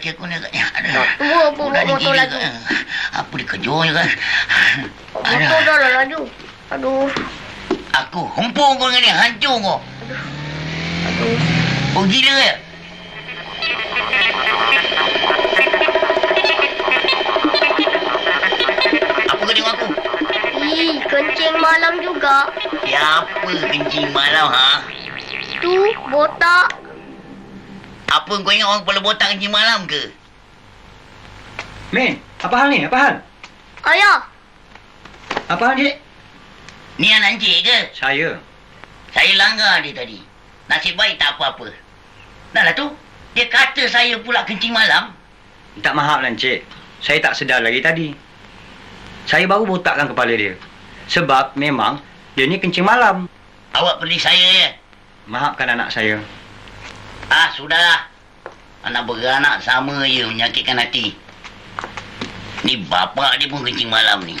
kaki aku ni agaknya. Tua pun bawa motor laju. Apa dia kejut je kan. Motor dah lah laju. Aduh. Aku hempung kau dengan ni. Hancur kau. Aduh. Oh gila ya. Apa kau tengok aku? Ih, kencing malam juga. Siapa kencing malam ha? Tu, botak. Apa kau ingat orang kepala botak kencing malam ke? Min, apa hal ni? Apa hal? Ayah. Apa hal, Cik? Ni anak encik ke? Saya. Saya langgar dia tadi. Nasib baik tak apa-apa. Dah lah tu. Dia kata saya pula kencing malam. Minta maaf lah, Encik. Saya tak sedar lagi tadi. Saya baru botakkan kepala dia. Sebab memang dia ni kencing malam. Awak pedih saya ya? Maafkan anak saya. Ah, sudahlah. Anak beranak sama je menyakitkan hati. Ni bapak dia pun kencing malam ni.